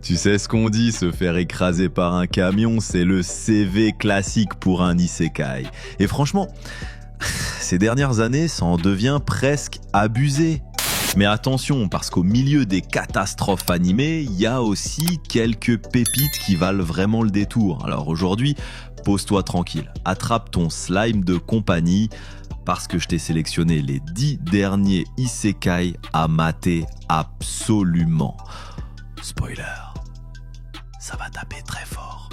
Tu sais ce qu'on dit, se faire écraser par un camion, c'est le CV classique pour un isekai. Et franchement, ces dernières années, ça en devient presque abusé. Mais attention, parce qu'au milieu des catastrophes animées, il y a aussi quelques pépites qui valent vraiment le détour. Alors aujourd'hui, pose-toi tranquille, attrape ton slime de compagnie, parce que je t'ai sélectionné les 10 derniers isekai à mater absolument. Spoiler, ça va taper très fort,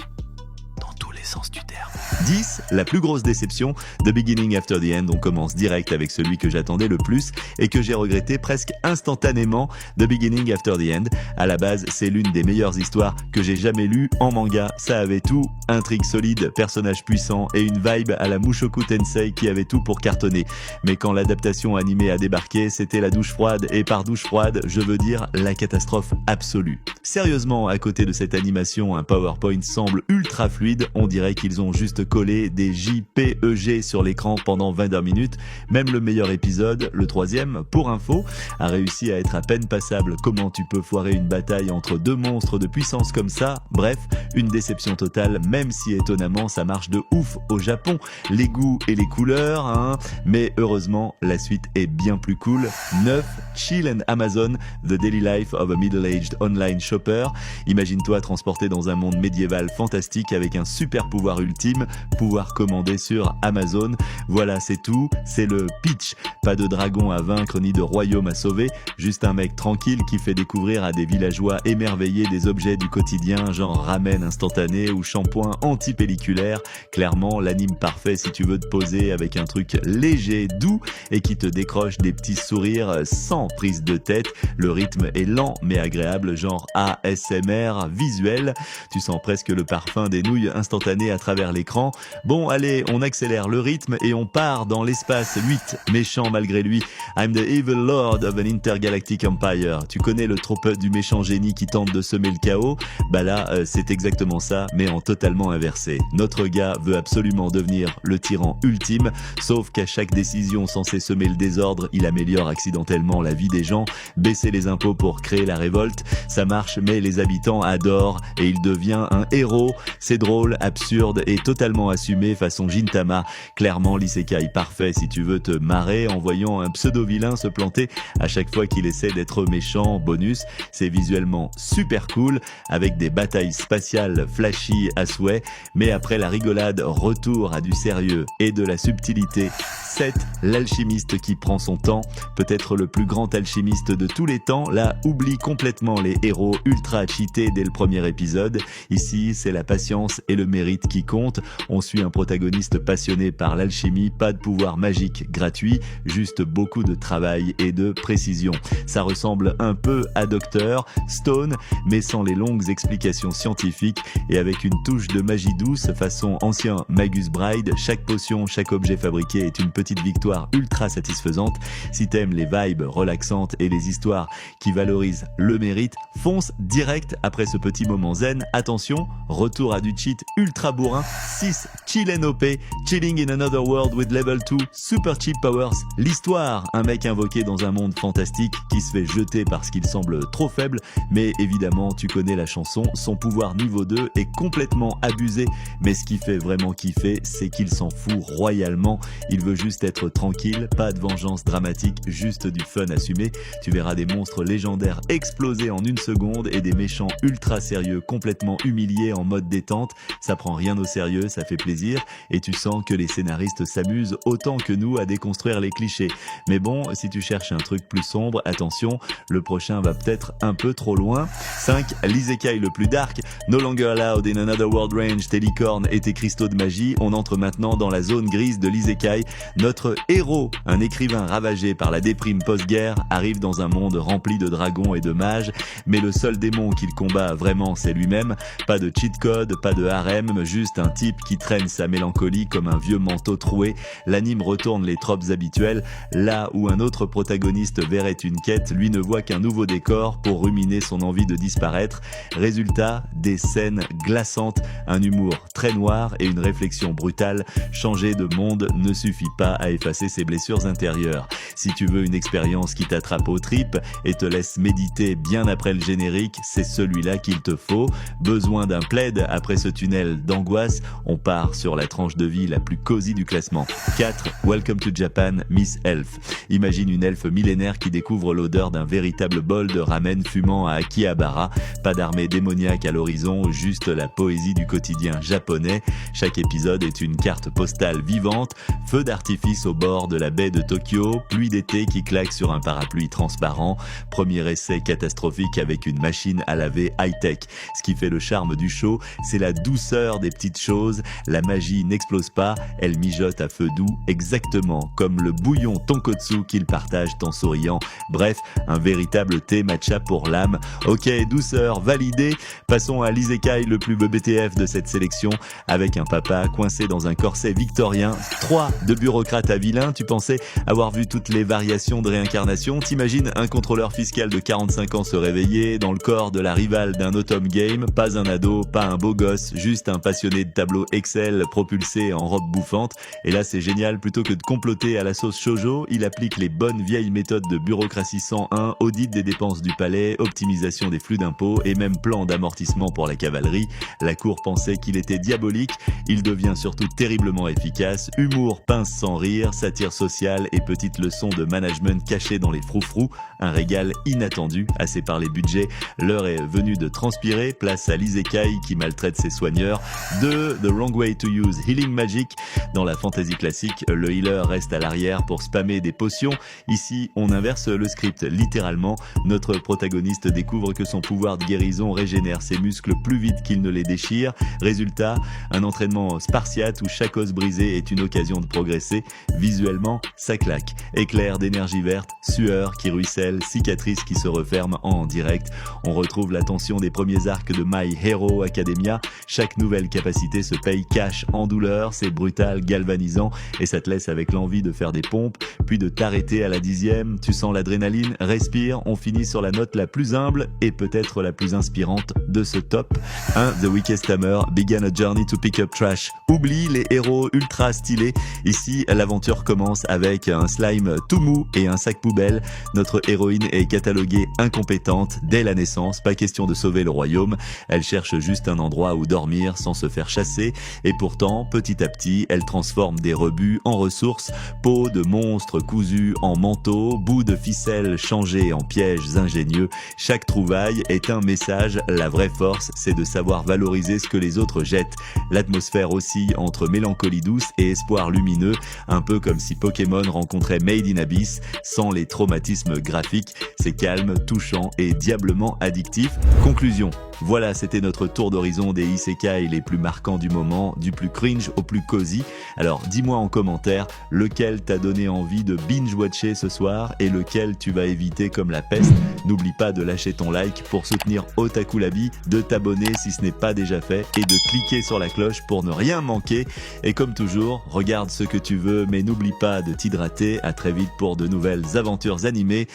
dans tous les sens du terme. 10, la plus grosse déception, The Beginning After the End. On commence direct avec celui que j'attendais le plus et que j'ai regretté presque instantanément, The Beginning After the End. À la base, c'est l'une des meilleures histoires que j'ai jamais lues en manga. Ça avait tout, intrigue solide, personnages puissants et une vibe à la Mushoku Tensei qui avait tout pour cartonner. Mais quand l'adaptation animée a débarqué, c'était la douche froide, et par douche froide, je veux dire la catastrophe absolue. Sérieusement, à côté de cette animation, un PowerPoint semble ultra fluide, on dirait qu'ils ont juste collé des JPEG sur l'écran pendant 22 minutes. Même le meilleur épisode, le 3e, pour info, a réussi à être à peine passable. Comment tu peux foirer une bataille entre deux monstres de puissance comme ça? Bref, une déception totale, même si étonnamment ça marche de ouf au Japon. Les goûts et les couleurs, hein. Mais heureusement, la suite est bien plus cool. 9, Chill and Amazon, The Daily Life of a Middle-Aged Online Shopper. Imagine-toi transporté dans un monde médiéval fantastique avec un super pouvoir ultime, pouvoir commander sur Amazon. Voilà, c'est tout, c'est le pitch. Pas de dragon à vaincre ni de royaume à sauver, juste un mec tranquille qui fait découvrir à des villageois émerveillés des objets du quotidien, genre ramen instantané ou shampoing anti-pelliculaire. Clairement, l'anime parfait si tu veux te poser avec un truc léger, doux et qui te décroche des petits sourires sans prise de tête. Le rythme est lent mais agréable, genre ASMR visuel. Tu sens presque le parfum des nouilles instantanées à travers l'écran. Bon, allez, on accélère le rythme et on part dans l'espace. 8, méchant malgré lui. I'm the evil lord of an intergalactic empire. Tu connais le trope du méchant génie qui tente de semer le chaos? Bah là, c'est exactement ça, mais en totalement inversé. Notre gars veut absolument devenir le tyran ultime, sauf qu'à chaque décision censée semer le désordre, il améliore accidentellement la vie des gens. Baisser les impôts pour créer la révolte, ça marche, mais les habitants adorent et il devient un héros. C'est drôle, absurde et totalement assumé façon Gintama. Clairement, l'isekai parfait si tu veux te marrer en voyant un pseudo-vilain se planter à chaque fois qu'il essaie d'être méchant. Bonus, c'est visuellement super cool avec des batailles spatiales flashy à souhait, mais après la rigolade, retour à du sérieux et de la subtilité. 7, l'alchimiste qui prend son temps, peut-être le plus grand alchimiste de tous les temps. Là, oublie complètement les héros ultra cheatés dès le premier épisode. Ici, c'est la patience et le mérite qui comptent. On suit un protagoniste passionné par l'alchimie, pas de pouvoir magique gratuit, juste beaucoup de travail et de précision. Ça ressemble un peu à Dr. Stone, mais sans les longues explications scientifiques et avec une touche de magie douce façon ancien Magus Bride. Chaque potion, chaque objet fabriqué est une petite victoire ultra satisfaisante. Si t'aimes les vibes relaxantes et les histoires qui valorisent le mérite, fonce direct après ce petit moment zen. Attention, retour à du cheat ultra bourrin. 6, Chill and OP, Chilling in Another World with Level 2, Super Cheap Powers. L'histoire, un mec invoqué dans un monde fantastique qui se fait jeter parce qu'il semble trop faible, mais évidemment tu connais la chanson, son pouvoir niveau 2 est complètement abusé, mais ce qui fait vraiment kiffer, c'est qu'il s'en fout royalement. Il veut juste être tranquille, pas de vengeance dramatique, juste du fun assumé. Tu verras des monstres légendaires exploser en une seconde et des méchants ultra sérieux complètement humiliés en mode détente. Ça prend rien au sérieux, ça fait plaisir et tu sens que les scénaristes s'amusent autant que nous à déconstruire les clichés. Mais bon, si tu cherches un truc plus sombre, attention, le prochain va peut-être un peu trop loin. 5, l'isekai le plus dark, No Longer Allowed in Another World Range, tes licornes et tes cristaux de magie. On entre maintenant dans la zone grise de l'isekai. Notre héros, un écrivain ravagé par la déprime post-guerre, arrive dans un monde rempli de dragons et de mages, mais le seul démon qu'il combat vraiment, c'est lui-même. Pas de cheat code, pas de harem, juste un type qui traîne sa mélancolie comme un vieux manteau troué. L'anime retourne les tropes habituelles. Là où un autre protagoniste verrait une quête, lui ne voit qu'un nouveau décor pour ruminer son envie de disparaître. Résultat, des scènes glaçantes, un humour très noir et une réflexion brutale. Changer de monde ne suffit pas. pas à effacer ses blessures intérieures. Si tu veux une expérience qui t'attrape aux tripes et te laisse méditer bien après le générique, c'est celui-là qu'il te faut. Besoin d'un plaid après ce tunnel d'angoisse, on part sur la tranche de vie la plus cosy du classement. 4. Welcome to Japan, Miss Elf. Imagine une elfe millénaire qui découvre l'odeur d'un véritable bol de ramen fumant à Akihabara. Pas d'armée démoniaque à l'horizon, juste la poésie du quotidien japonais. Chaque épisode est une carte postale vivante. Feu d'artifice au bord de la baie de Tokyo, pluie d'été qui claque sur un parapluie transparent. Premier essai catastrophique avec une machine à laver high-tech. Ce qui fait le charme du show, c'est la douceur des petites choses. La magie n'explose pas, elle mijote à feu doux, exactement comme le bouillon tonkotsu qu'ils partagent en souriant. Bref, un véritable thé matcha pour l'âme. Ok, douceur, validé. Passons à l'isekai le plus BTF de cette sélection, avec un papa coincé dans un corset victorien. 3 de bureaucrate à vilain. Tu pensais avoir vu toutes les variations de réincarnation? T'imagines un contrôleur fiscal de 45 ans se réveiller dans le corps de la rivale d'un automne game. Pas un ado, pas un beau gosse, juste un passionné de tableau Excel propulsé en robe bouffante. Et là c'est génial, plutôt que de comploter à la sauce shoujo, il applique les bonnes vieilles méthodes de bureaucratie 101, audit des dépenses du palais, optimisation des flux d'impôts et même plan d'amortissement pour la cavalerie. La cour pensait qu'il était diabolique, il devient surtout terriblement efficace. Humour pince sans rire, satire sociale et petite leçon de management cachée dans les froufrous. Un régal inattendu, assez par les budgets. L'heure est venue de transpirer, place à l'isekai qui maltraite ses soigneurs. 2. The Wrong Way to Use Healing Magic. Dans la fantasy classique, le healer reste à l'arrière pour spammer des potions. Ici, on inverse le script littéralement. Notre protagoniste découvre que son pouvoir de guérison régénère ses muscles plus vite qu'il ne les déchire. Résultat, un entraînement spartiate où chaque os brisé est une occasion de progresser. Visuellement, ça claque. Éclair d'énergie verte, sueur qui ruisselle, cicatrices qui se referment en direct. On retrouve la tension des premiers arcs de My Hero Academia. Chaque nouvelle capacité se paye cash en douleur, c'est brutal, galvanisant et ça te laisse avec l'envie de faire des pompes, puis de t'arrêter à la 10e. Tu sens l'adrénaline, respire, on finit sur la note la plus humble et peut-être la plus inspirante de ce top. 1. The Weakest Hammer began a journey to pick up trash. Oublie les héros ultra stylés. Ici, l'aventure commence avec un slime tout mou et un sac poubelle. Notre héroïne est cataloguée incompétente dès la naissance, pas question de sauver le royaume. Elle cherche juste un endroit où dormir sans se faire chasser. Et pourtant, petit à petit, elle transforme des rebuts en ressources. Peau de monstre cousue en manteau, bout de ficelle changé en pièges ingénieux. Chaque trouvaille est un message. La vraie force, c'est de savoir valoriser ce que les autres jettent. L'atmosphère oscille entre mélancolie douce et espoir lumineux, un peu comme si Pokémon rencontrait Made in Abyss, sans les traumatismes graphiques. C'est calme, touchant et diablement addictif. Conclusion. Voilà, c'était notre tour d'horizon des isekai les plus marquants du moment, du plus cringe au plus cosy. Alors dis-moi en commentaire lequel t'a donné envie de binge-watcher ce soir et lequel tu vas éviter comme la peste. N'oublie pas de lâcher ton like pour soutenir Otaku Labi, de t'abonner si ce n'est pas déjà fait et de cliquer sur la cloche pour ne rien manquer. Et comme toujours, regarde ce que tu veux mais n'oublie pas de t'hydrater. À très vite pour de nouvelles aventures animées.